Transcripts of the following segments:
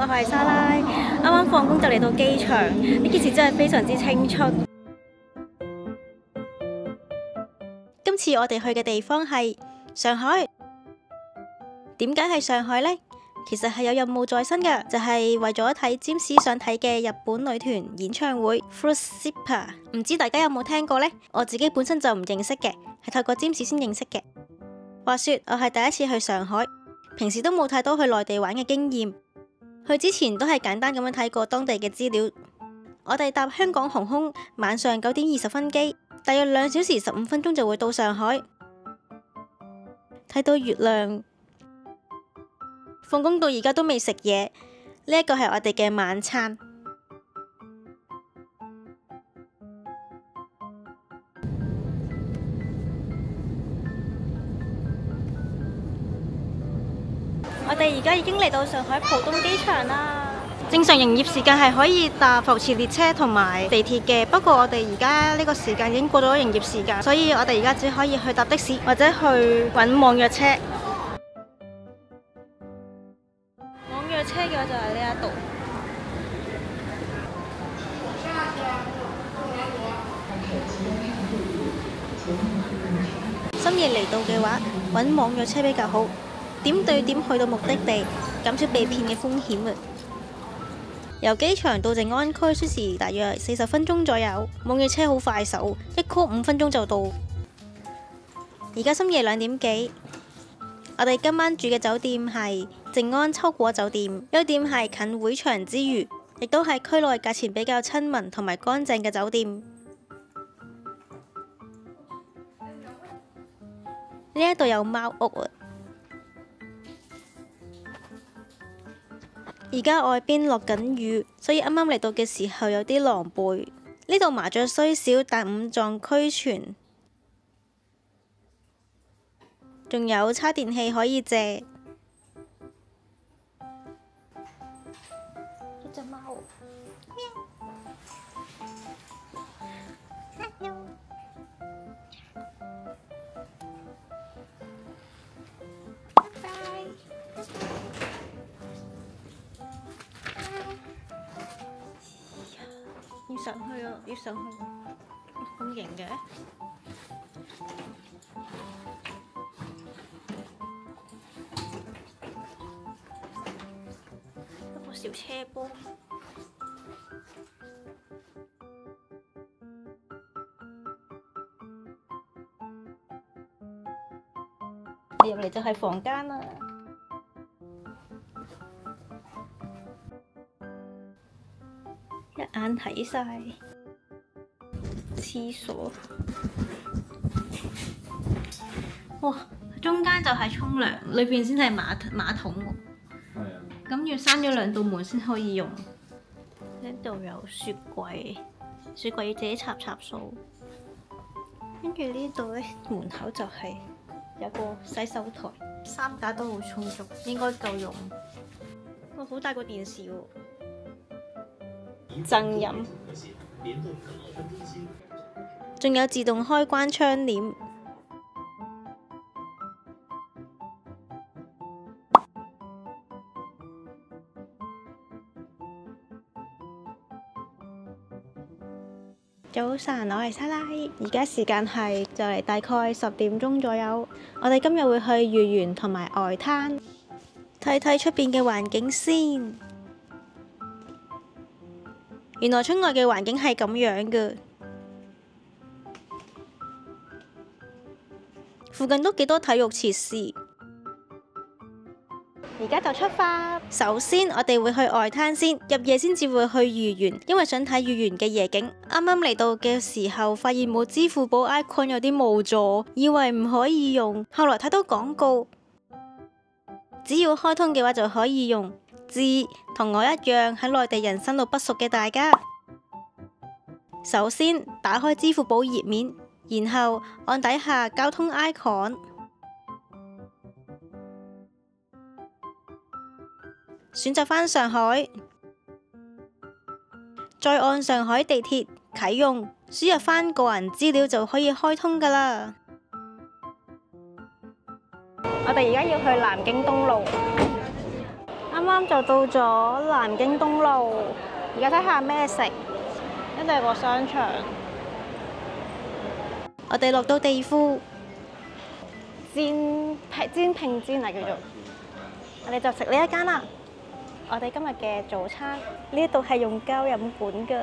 我係莎拉，啱啱放工就嚟到機場，呢件事真係非常之青春。今次我哋去嘅地方係上海，點解係上海呢？其實係有任務在身嘅，就係為咗睇占士想睇嘅日本女團演唱會 Fruit Slipper， 唔知大家有冇聽過呢？我自己本身就唔認識嘅，係透過占士先認識嘅。話說我係第一次去上海，平時都冇太多去內地玩嘅經驗，去之前都係簡單咁樣睇過當地嘅資料。我哋搭香港航空晚上9點20分機，大約2小時15分鐘就會到上海，睇到月亮。放工到而家都未食嘢，呢一個係我哋嘅晚餐。我哋而家已經嚟到上海浦東機場啦。正常營業時間係可以搭浮磁列車同埋地鐵嘅，不過我哋而家呢個時間已經過咗營業時間，所以我哋而家只可以去搭的士或者去揾網約車。網約車嘅話就係呢一度。深夜嚟到嘅話，揾網約車比較好，點對點去到目的地，減少被騙嘅風險啊！由機場到靜安區需時大約40分鐘左右，網約車好快手，一 call 5分鐘就到。而家深夜2點幾，我哋今晚住嘅酒店係靜安秋果酒店，優點係近會場之餘，亦都係區內價錢比較親民同埋乾淨嘅酒店。呢一度有貓屋啊！而家外邊落緊雨，所以啱啱嚟到嘅時候有啲狼狽。呢度麻雀雖小，但五臟俱全，仲有叉電器可以借。一隻貓。要上去啊！要上去，咁型嘅。一個小車波。入嚟就係房間啦。一眼睇晒廁所，哇！中間就係沖涼，裏邊先係馬桶喎。係啊。咁要閂咗2道門先可以用。呢度有雪櫃，雪櫃要自己插數。跟住呢度咧，門口就係有個洗手台，衫架都好充足，應該夠用。哇！好大個電視喎。贈飲，仲有自動開關窗簾。早晨，我係莎拉，而家時間係就嚟大概10點鐘左右。我哋今日會去豫園同埋外灘，睇睇出邊嘅環境先。原來出外嘅環境係咁樣嘅，附近都幾多體育設施。而家就出發。首先我哋會去外灘先，入夜先至會去豫園，因為想睇豫園嘅夜景。啱啱嚟到嘅時候，發現冇支付寶 icon 有啲無助，以為唔可以用。後來睇到廣告，只要開通嘅話就可以用。同我一樣喺內地人生路不熟嘅大家，首先打開支付寶頁面，然後按底下交通 icon， 選擇返上海，再按上海地鐵啟用，輸入返個人資料就可以開通㗎喇。我哋而家要去南京東路。啱啱啱就到咗南京東路，而家睇下咩食，一定係個商場。我哋落到地庫煎拼煎啊，叫做。我哋就食呢一間啦。我哋今日嘅早餐呢一度係用膠飲管㗎。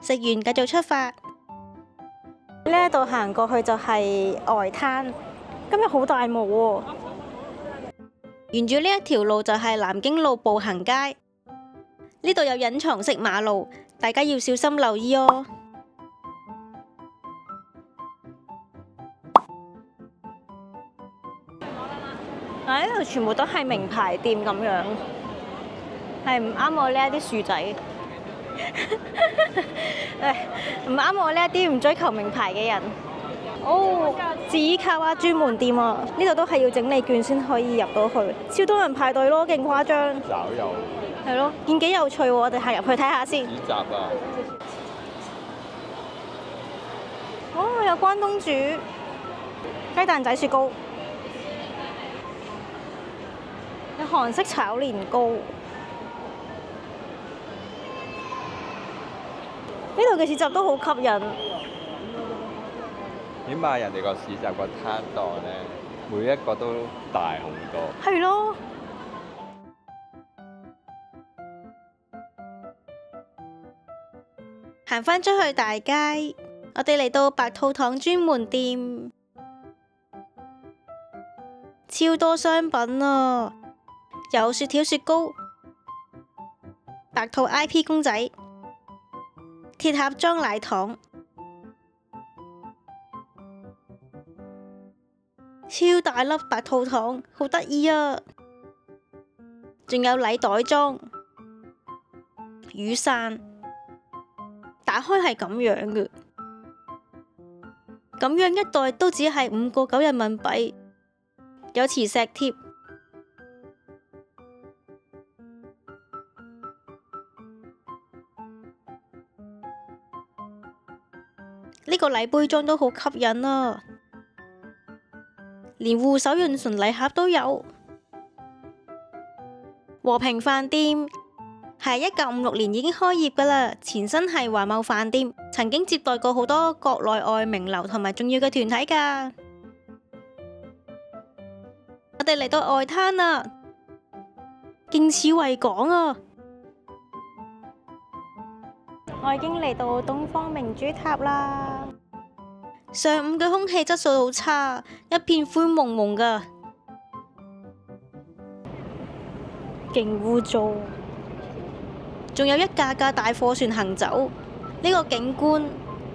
食完繼續出發。呢一度行過去就係外灘。今日好大霧喎。沿住呢一條路就係南京路步行街。呢度有隱藏式馬路，大家要小心留意哦。呢度全部都係名牌店咁樣，係唔啱我呢一啲薯仔，唔啱我呢一啲唔追求名牌嘅人。哦，自依卡哇專門店啊，呢度都係要整理券先可以入到去，超多人排隊咯，勁誇張。找有。係咯，見幾有趣喎，我哋行入去睇下先。市集啊！哦，有關東煮、雞蛋仔雪糕。有韓式炒年糕，呢度嘅市集都好吸引。起碼人哋個市集個攤檔咧，每一個都大好多。係咯。行返出去大街，我哋嚟到白兔糖專門店，超多商品啊！有雪條、雪糕、白兔 IP 公仔、鐵盒裝奶糖，超大粒白兔糖，好得意啊！仲有禮袋裝雨傘，打開係咁樣嘅，咁樣一袋都只係5.9人民幣，有磁石貼。呢個禮杯裝都好吸引啊，連護手潤唇禮盒都有。和平飯店係1956年已經開業㗎喇，前身係華茂飯店，曾經接待過好多國內外名流同埋重要嘅團體㗎。我哋嚟到外灘啦，勁似維港啊！我已經嚟到東方明珠塔啦。上午嘅空氣質素好差，一片灰蒙蒙㗎，勁污糟。仲有一架架大貨船行走，呢個景觀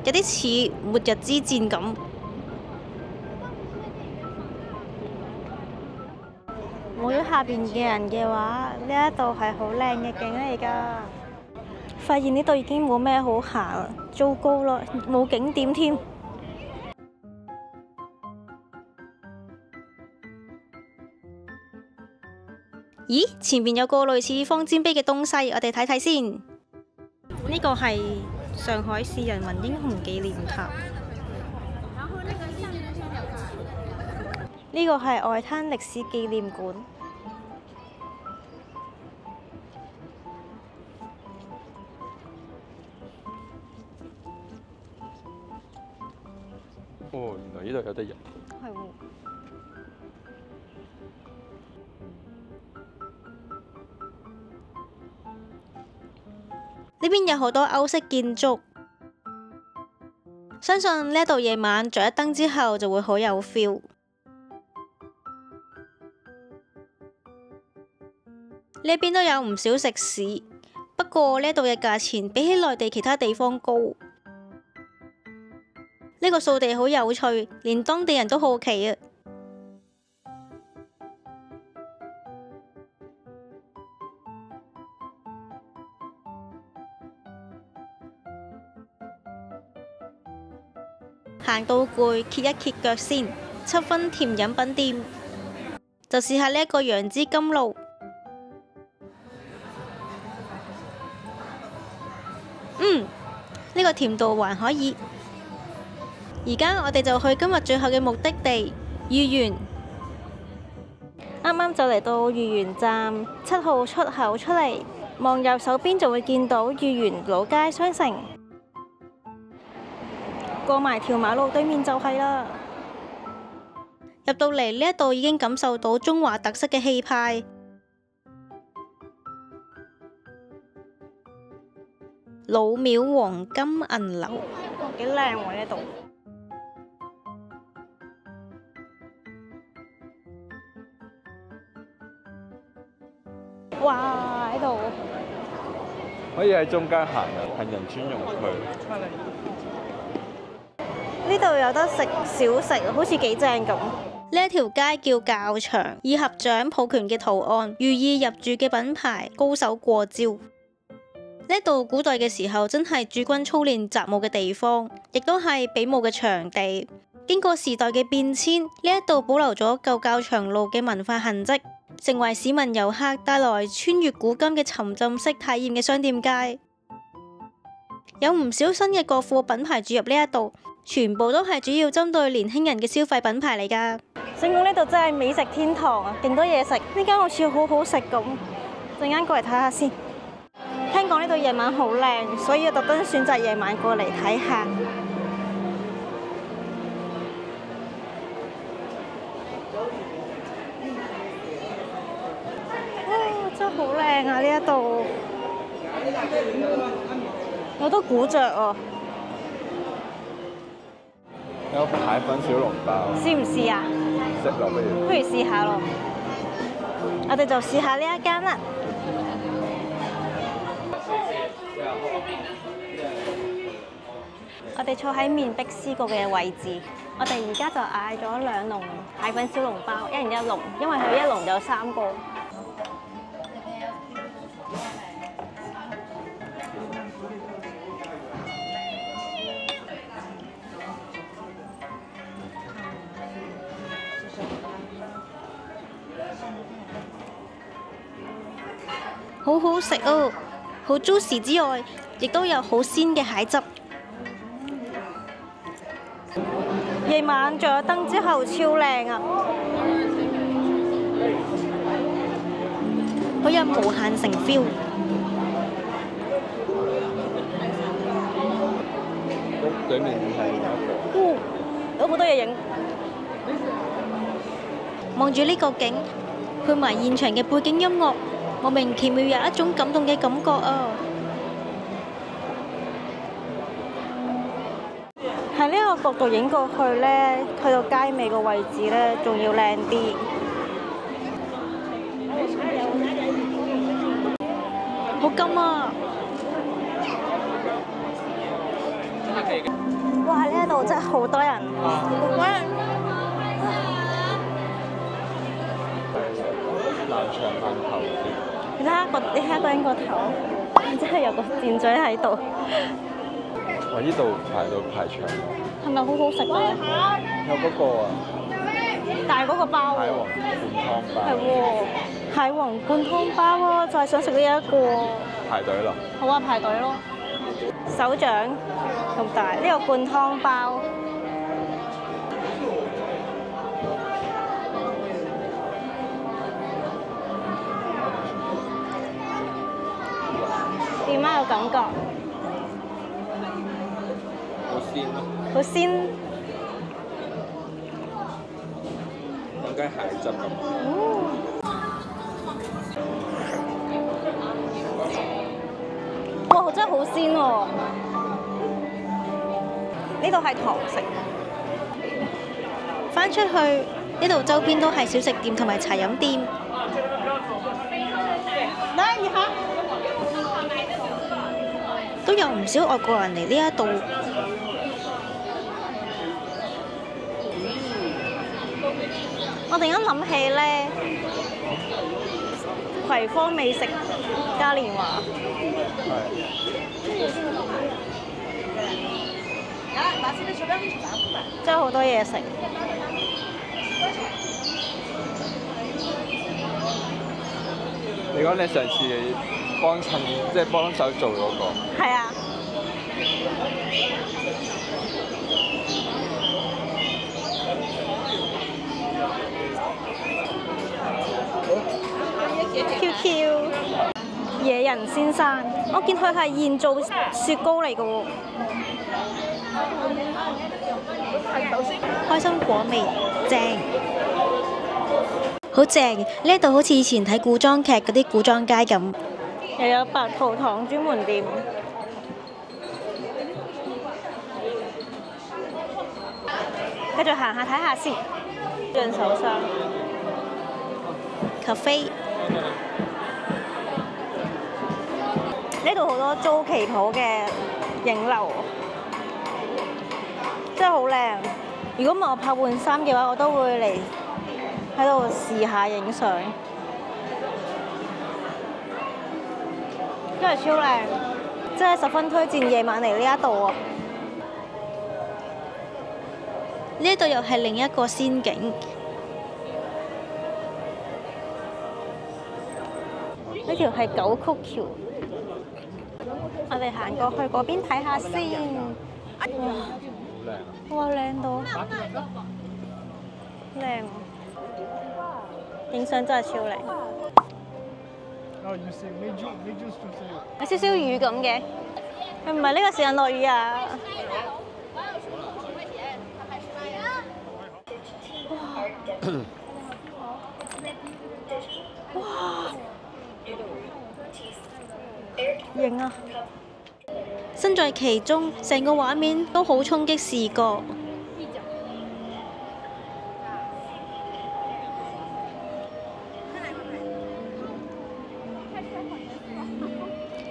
有啲似末日之戰咁。冇咗下邊嘅人嘅話，呢一度係好靚嘅景嚟㗎。發現呢度已經冇咩好行，糟糕啦，冇景點添。咦，前面有個類似方尖碑嘅東西，我哋睇睇先。呢個係上海市人民英雄紀念塔。呢個係外灘歷史紀念館。哦，原來呢度有得入。係喎。呢邊有好多歐式建築，相信呢度夜晚着一燈之後就會好有 feel。呢邊都有唔少食肆，不過呢度嘅價錢比起內地其他地方高。呢個掃地好有趣，連當地人都好奇啊！行到攰，歇一歇腳先。7分甜飲品店，就試下呢一個楊枝甘露。呢個甜度還可以。而家我哋就去今日最後嘅目的地豫園。啱啱就嚟到御園站7號出口出嚟，望右手邊就會見到御園老街商城。過埋條馬路對面就係啦。入到嚟呢一度已經感受到中華特色嘅氣派。老廟黃金銀樓，幾靚喎呢度。哇！喺度可以喺中間行啊，行人專用區。呢度有得食小食，好似幾正咁。呢一條街叫教場，以合掌抱拳嘅圖案，寓意入住嘅品牌高手過招。呢度古代嘅時候真係駐軍操練習武嘅地方，亦都係比武嘅場地。經過時代嘅變遷，呢一度保留咗舊教場路嘅文化痕跡，成為市民遊客帶來穿越古今嘅沉浸式體驗嘅商店街。有唔少新嘅國貨品牌注入呢一度，全部都係主要針對年輕人嘅消費品牌嚟㗎。醒講呢度真係美食天堂啊，勁多嘢食。呢間好似好好食咁，陣間過嚟睇下先。聽講呢度夜晚好靚，所以我特登選擇夜晚過嚟睇下。真係好靚啊！呢一度有得古着啊！有蟹粉小籠包，試唔試啊？食落不如。不如試下咯。我哋就試下呢一間啦。我哋坐喺面壁思過嘅位置，我哋而家就嗌咗2籠蟹粉小籠包，一人1籠，因為佢一籠有3個。好好食哦，好 juicy 之外，亦都有好鮮嘅蟹汁。夜晚着咗燈之後超靚啊！好有無限城 feel。對面係有好多嘢影。望住呢個景，配埋現場嘅背景音樂，莫名其妙有一種感動嘅感覺啊！喺呢個角度影過去呢，去到街尾個位置呢，仲要靚啲。好金啊！哇！呢度真係好多人。南長饅頭你睇下個人個頭，真係有個箭嘴喺度。我呢度排長。係咪好好食咧？有嗰個啊，大嗰個包喎。蟹黃灌湯包啊，就係想食呢一個。排隊咯。好啊，排隊咯。手掌咁大，呢個灌湯包。點啊？有感覺？好鮮咯。好鮮。有間蟹汁咁。哇！真係好鮮喎。呢度係堂食。翻出去呢度周邊都係小食店同埋茶飲店。都有唔少外國人嚟呢一度。我突然間諗起咧，葵芳美食嘉年華。真係好多嘢食。你講你上次即係幫手做嗰個。係啊。QQ 野人先生，我見佢係現做雪糕嚟嘅喎。開心果味正，好正！呢一度好似以前睇古裝劇嗰啲古裝街咁。又有白桃糖專門店。繼續行下睇下先。潤手霜。咖啡。呢度好多租旗袍嘅影樓，真係好靚。如果唔係我怕換衫嘅話，我都會嚟喺度試下影相，真係超靚，真係十分推薦夜晚嚟呢一度啊！呢一度又係另一個仙境。呢條係九曲橋。我哋行過去嗰邊睇下先。哇！靚到靚，影相真係超靚。有少少雨咁嘅，係唔係呢個時間落雨啊？哇！型啊！身在其中，成個畫面都好衝擊視覺。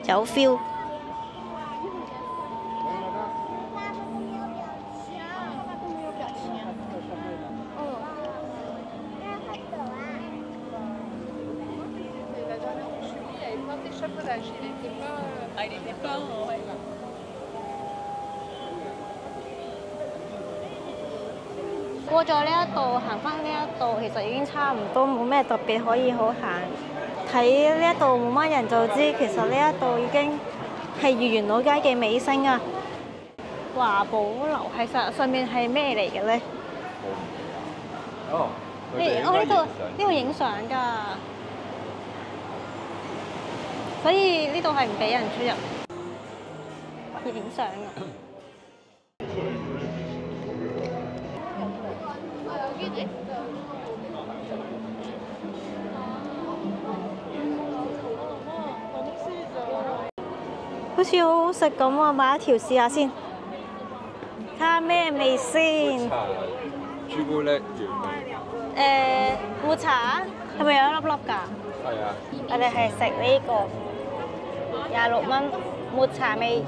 有 feel。過咗呢一度，行返呢一度，其實已經差唔多，冇咩特別可以好行。睇呢一度冇乜人就知，其實呢一度已經係豫園老街嘅尾聲啊！華寶樓係上面係咩嚟嘅咧？哦，我呢度影相㗎，所以呢度係唔俾人出入影相啊！好似好好食咁啊！買一條試下先，睇下咩味先。朱古力原味。抹茶係咪有一粒粒㗎？係啊。我哋係食呢個26蚊抹茶味。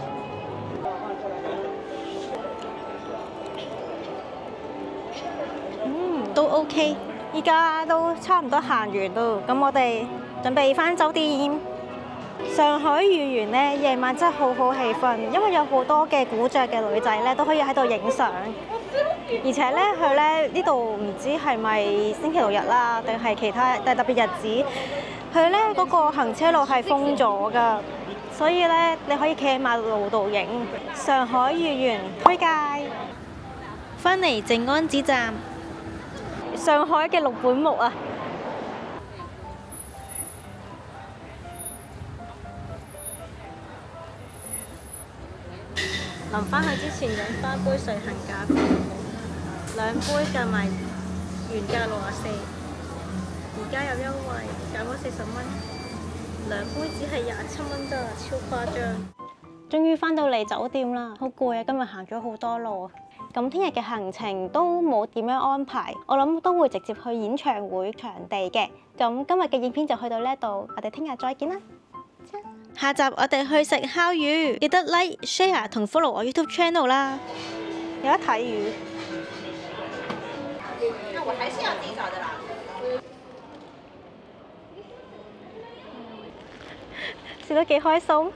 都 OK，依家都差唔多行完咯。咁我哋準備返酒店。上海豫園呢，夜晚真係好好氣氛，因為有好多嘅古着嘅女仔呢都可以喺度影相，而且呢，佢呢度唔知係咪星期六日啦，定係其他特別日子，佢呢嗰個行車路係封咗㗎，所以呢，你可以企喺馬路度影。上海豫園推介。返嚟靜安寺站，上海嘅六本木啊！臨返去之前飲返杯瑞幸咖啡，2杯計埋原價64，而家有優惠減咗40蚊，2杯只係27蚊咋，超誇張！終於返到嚟酒店啦，好攰啊！今日行咗好多路，咁聽日嘅行程都冇點樣安排，我諗都會直接去演唱會場地嘅。咁今日嘅影片就去到呢度，我哋聽日再見啦！下集我哋去食烤魚，記得 like、share 同 follow 我 YouTube channel 啦。有得睇魚。那我還是要自己找的啦。笑得幾開心。